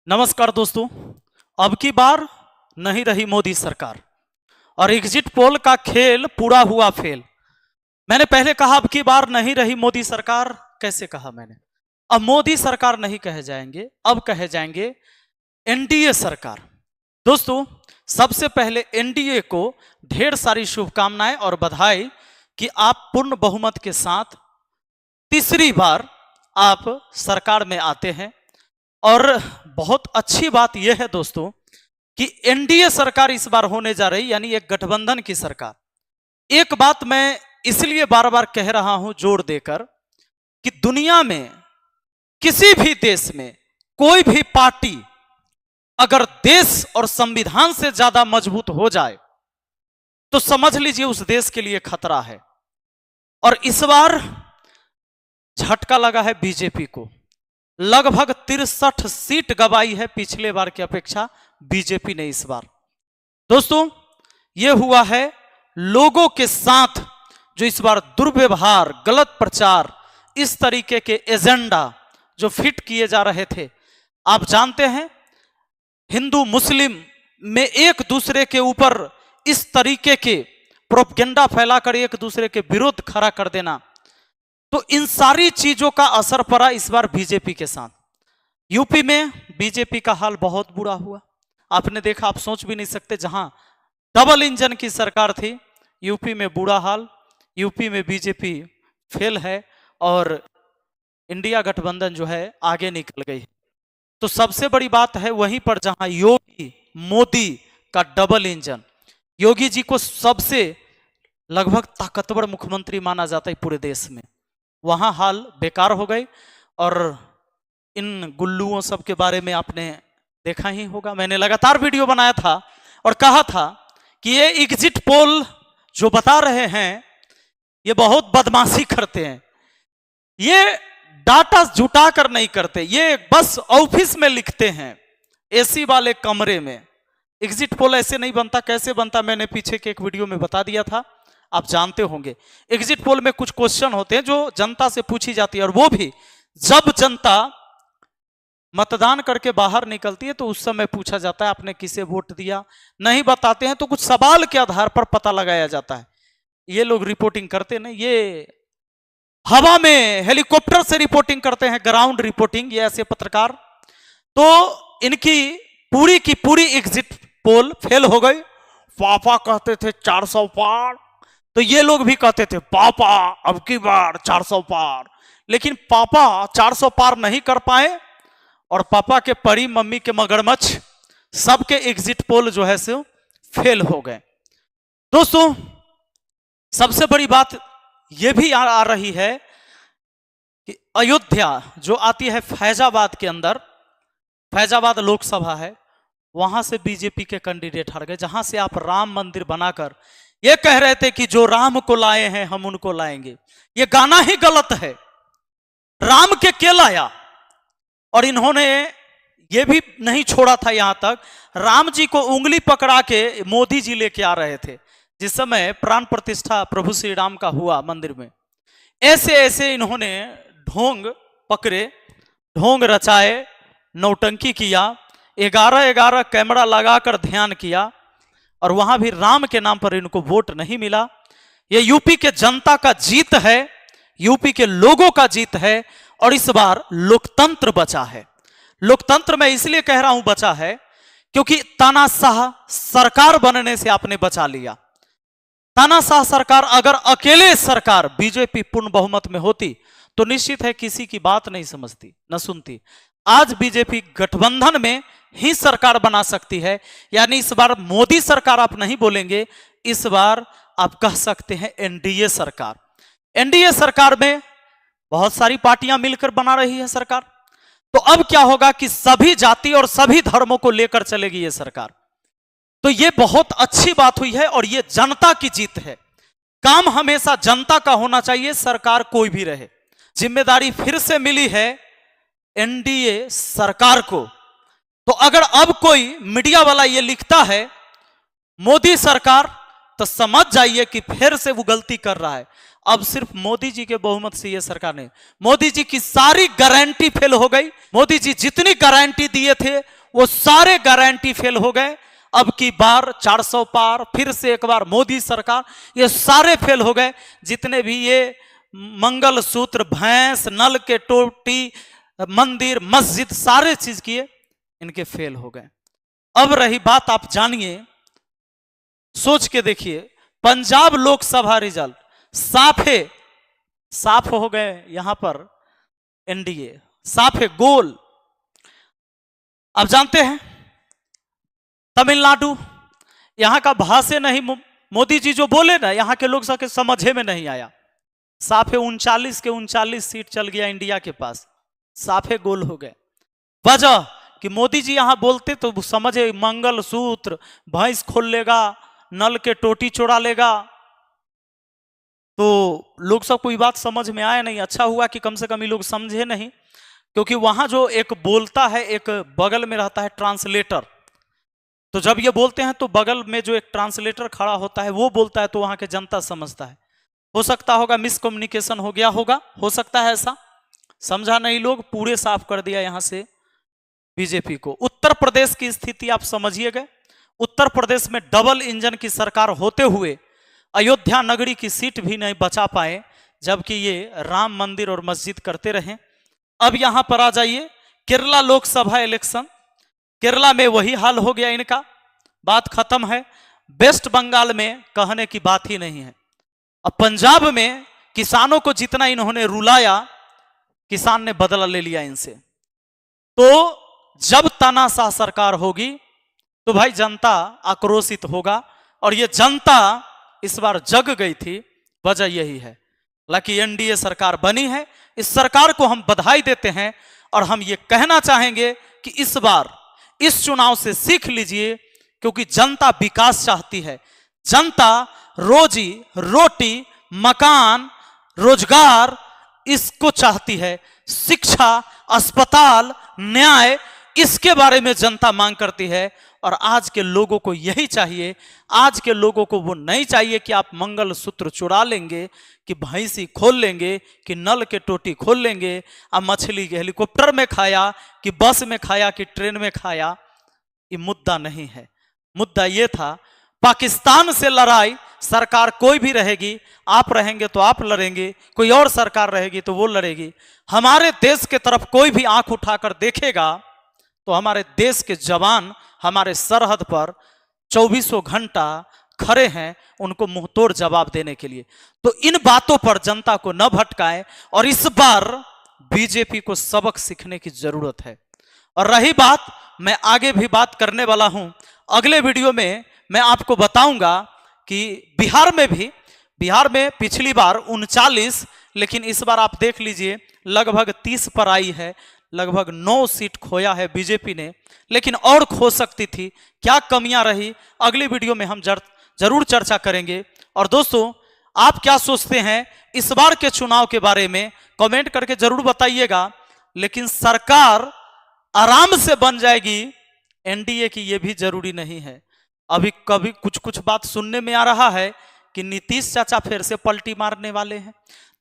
नमस्कार दोस्तों। अब की बार नहीं रही मोदी सरकार और एग्जिट पोल का खेल पूरा हुआ फेल। मैंने पहले कहा अब की बार नहीं रही मोदी सरकार, कैसे कहा मैंने? अब मोदी सरकार नहीं कहे जाएंगे, अब कहे जाएंगे एनडीए सरकार। दोस्तों, सबसे पहले एनडीए को ढेर सारी शुभकामनाएं और बधाई कि आप पूर्ण बहुमत के साथ तीसरी बार आप सरकार में आते हैं। और बहुत अच्छी बात यह है दोस्तों कि एनडीए सरकार इस बार होने जा रही, यानी एक गठबंधन की सरकार। एक बात मैं इसलिए बार बार कह रहा हूं जोर देकर कि दुनिया में किसी भी देश में कोई भी पार्टी अगर देश और संविधान से ज्यादा मजबूत हो जाए तो समझ लीजिए उस देश के लिए खतरा है। और इस बार झटका लगा है बीजेपी को। लगभग 63 सीट गवाई है पिछले बार की अपेक्षा बीजेपी ने इस बार। दोस्तों, यह हुआ है लोगों के साथ जो इस बार दुर्व्यवहार, गलत प्रचार, इस तरीके के एजेंडा जो फिट किए जा रहे थे। आप जानते हैं हिंदू मुस्लिम में एक दूसरे के ऊपर इस तरीके के प्रोपगेंडा फैलाकर एक दूसरे के विरुद्ध खड़ा कर देना, तो इन सारी चीजों का असर पड़ा इस बार बीजेपी के साथ। यूपी में बीजेपी का हाल बहुत बुरा हुआ। आपने देखा, आप सोच भी नहीं सकते, जहां डबल इंजन की सरकार थी यूपी में बुरा हाल। यूपी में बीजेपी फेल है और इंडिया गठबंधन जो है आगे निकल गई है। तो सबसे बड़ी बात है वहीं पर जहां योगी मोदी का डबल इंजन, योगी जी को सबसे लगभग ताकतवर मुख्यमंत्री माना जाता है पूरे देश में, वहां हाल बेकार हो गई। और इन गुल्लुओं सब के बारे में आपने देखा ही होगा, मैंने लगातार वीडियो बनाया था और कहा था कि ये एग्जिट पोल जो बता रहे हैं ये बहुत बदमाशी करते हैं। ये डाटा जुटा कर नहीं करते, ये बस ऑफिस में लिखते हैं एसी वाले कमरे में। एग्जिट पोल ऐसे नहीं बनता। कैसे बनता मैंने पीछे के एक वीडियो में बता दिया था, आप जानते होंगे। एग्जिट पोल में कुछ क्वेश्चन होते हैं जो जनता से पूछी जाती है, और वो भी जब जनता मतदान करके बाहर निकलती है तो उस समय पूछा जाता है आपने किसे वोट दिया। नहीं बताते हैं तो कुछ सवाल के आधार पर पता लगाया जाता है। ये लोग रिपोर्टिंग करते नहीं, ये हवा में हेलीकॉप्टर से रिपोर्टिंग करते हैं, ग्राउंड रिपोर्टिंग, ये ऐसे पत्रकार। तो इनकी पूरी की पूरी एग्जिट पोल फेल हो गई। पापा कहते थे 400 पार, तो ये लोग भी कहते थे पापा अब की बार 400 पार। लेकिन पापा 400 पार नहीं कर पाए और पापा के परी, मम्मी के मगरमच्छ, सबके एग्जिट पोल जो है सो फेल हो गए। दोस्तों, सबसे बड़ी बात यह भी आ रही है कि अयोध्या जो आती है फैजाबाद के अंदर, फैजाबाद लोकसभा है, वहां से बीजेपी के कैंडिडेट हार गए। जहां से आप राम मंदिर बनाकर ये कह रहे थे कि जो राम को लाए हैं हम उनको लाएंगे, ये गाना ही गलत है। राम के लाया? और इन्होंने ये भी नहीं छोड़ा था, यहां तक राम जी को उंगली पकड़ा के मोदी जी लेके आ रहे थे जिस समय प्राण प्रतिष्ठा प्रभु श्री राम का हुआ मंदिर में। ऐसे ऐसे इन्होंने ढोंग पकड़े, ढोंग रचाए, नौटंकी किया, 11 कैमरा लगाकर ध्यान किया, और वहां भी राम के नाम पर इनको वोट नहीं मिला। यह यूपी के जनता का जीत है, यूपी के लोगों का जीत है। और इस बार लोकतंत्र बचा है। लोकतंत्र मैं इसलिए कह रहा हूं बचा है क्योंकि तानाशाह सरकार बनने से आपने बचा लिया। तानाशाह सरकार, अगर अकेले सरकार बीजेपी पूर्ण बहुमत में होती तो निश्चित है किसी की बात नहीं समझती, न सुनती। आज बीजेपी गठबंधन में ही सरकार बना सकती है। यानी इस बार मोदी सरकार आप नहीं बोलेंगे, इस बार आप कह सकते हैं एनडीए सरकार। एनडीए सरकार में बहुत सारी पार्टियां मिलकर बना रही है सरकार। तो अब क्या होगा कि सभी जाति और सभी धर्मों को लेकर चलेगी ये सरकार। तो ये बहुत अच्छी बात हुई है और ये जनता की जीत है। काम हमेशा जनता का होना चाहिए, सरकार कोई भी रहे। जिम्मेदारी फिर से मिली है एनडीए सरकार को। तो अगर अब कोई मीडिया वाला ये लिखता है मोदी सरकार, तो समझ जाइए कि फिर से वो गलती कर रहा है। अब सिर्फ मोदी जी के बहुमत से ये सरकार नहीं, मोदी जी की सारी गारंटी फेल हो गई। मोदी जी जितनी गारंटी दिए थे वो सारे गारंटी फेल हो गए। अब की बार 400 पार, फिर से एक बार मोदी सरकार, ये सारे फेल हो गए। जितने भी ये मंगल सूत्र, भैंस, नल के टोटी, मंदिर, मस्जिद, सारे चीज किए, इनके फेल हो गए। अब रही बात, आप जानिए, सोच के देखिए, पंजाब लोकसभा रिजल्ट साफ हो गए। यहां पर एनडीए साफ है, गोल। आप जानते हैं तमिलनाडु, यहां का भाषा नहीं, मोदी जी जो बोले ना, यहां के लोग सबके समझे में नहीं आया। साफ है, 39 के 39 सीट चल गया इंडिया के पास, साफे गोल हो गए। वजह कि मोदी जी यहां बोलते तो समझे मंगल सूत्र, भैंस खोल लेगा, नल के टोटी चोरा लेगा, तो लोग सब कोई बात समझ में आया नहीं। अच्छा हुआ कि कम से कम ये लोग समझे नहीं, क्योंकि वहां जो एक बोलता है, एक बगल में रहता है ट्रांसलेटर, तो जब ये बोलते हैं तो बगल में जो एक ट्रांसलेटर खड़ा होता है वो बोलता है, तो वहां के जनता समझता है। हो सकता होगा मिसकम्युनिकेशन हो गया होगा, हो सकता है ऐसा, समझा नहीं लोग, पूरे साफ कर दिया यहां से बीजेपी को। उत्तर प्रदेश की स्थिति आप समझिए गए। उत्तर प्रदेश में डबल इंजन की सरकार होते हुए अयोध्या नगरी की सीट भी नहीं बचा पाए, जबकि ये राम मंदिर और मस्जिद करते रहे। अब यहां पर आ जाइए, केरला लोकसभा इलेक्शन, केरला में वही हाल हो गया इनका, बात खत्म है। वेस्ट बंगाल में कहने की बात ही नहीं है। अब पंजाब में किसानों को जितना इन्होंने रुलाया, किसान ने बदला ले लिया इनसे। तो जब तानाशाह सरकार होगी तो भाई जनता आक्रोशित होगा, और ये जनता इस बार जग गई थी। वजह यही है, हालांकि एनडीए सरकार बनी है, इस सरकार को हम बधाई देते हैं, और हम ये कहना चाहेंगे कि इस बार इस चुनाव से सीख लीजिए, क्योंकि जनता विकास चाहती है। जनता रोजी रोटी, मकान, रोजगार इसको चाहती है। शिक्षा, अस्पताल, न्याय, इसके बारे में जनता मांग करती है, और आज के लोगों को यही चाहिए। आज के लोगों को वो नहीं चाहिए कि आप मंगल सूत्र चुरा लेंगे, कि भैंसी खोल लेंगे, कि नल के टोटी खोल लेंगे, आप मछली हेलीकॉप्टर में खाया, कि बस में खाया, कि ट्रेन में खाया। ये मुद्दा नहीं है। मुद्दा ये था, पाकिस्तान से लड़ाई, सरकार कोई भी रहेगी, आप रहेंगे तो आप लड़ेंगे, कोई और सरकार रहेगी तो वो लड़ेगी। हमारे देश के तरफ कोई भी आंख उठाकर देखेगा तो हमारे देश के जवान हमारे सरहद पर 24 घंटा खड़े हैं, उनको मुंहतोड़ जवाब देने के लिए। तो इन बातों पर जनता को न भटकाएं, और इस बार बीजेपी को सबक सीखने की जरूरत है। और रही बात, मैं आगे भी बात करने वाला हूं, अगले वीडियो में मैं आपको बताऊंगा कि बिहार में पिछली बार 39, लेकिन इस बार आप देख लीजिए लगभग 30 पर आई है। लगभग 9 सीट खोया है बीजेपी ने, लेकिन और खो सकती थी। क्या कमियां रही, अगली वीडियो में हम जरूर चर्चा करेंगे। और दोस्तों, आप क्या सोचते हैं इस बार के चुनाव के बारे में, कमेंट करके जरूर बताइएगा। लेकिन सरकार आराम से बन जाएगी एनडीए की, ये भी जरूरी नहीं है। अभी कभी कुछ बात सुनने में आ रहा है कि नीतीश चाचा फिर से पलटी मारने वाले हैं।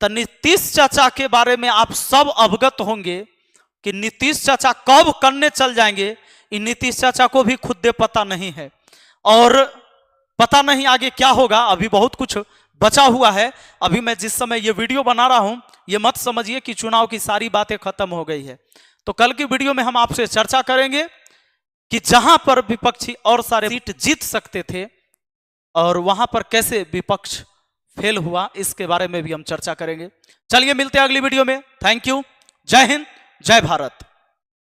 तो नीतीश चाचा के बारे में आप सब अवगत होंगे कि नीतीश चाचा कब करने चल जाएंगे, इन नीतीश चाचा को भी खुद पता नहीं है, और पता नहीं आगे क्या होगा। अभी बहुत कुछ बचा हुआ है। अभी मैं जिस समय ये वीडियो बना रहा हूं, ये मत समझिए कि चुनाव की सारी बातें खत्म हो गई है। तो कल की वीडियो में हम आपसे चर्चा करेंगे कि जहां पर विपक्षी और सारे सीट जीत सकते थे, और वहां पर कैसे विपक्ष फेल हुआ, इसके बारे में भी हम चर्चा करेंगे। चलिए मिलते हैं अगली वीडियो में। Thank you. जय हिंद, जय भारत।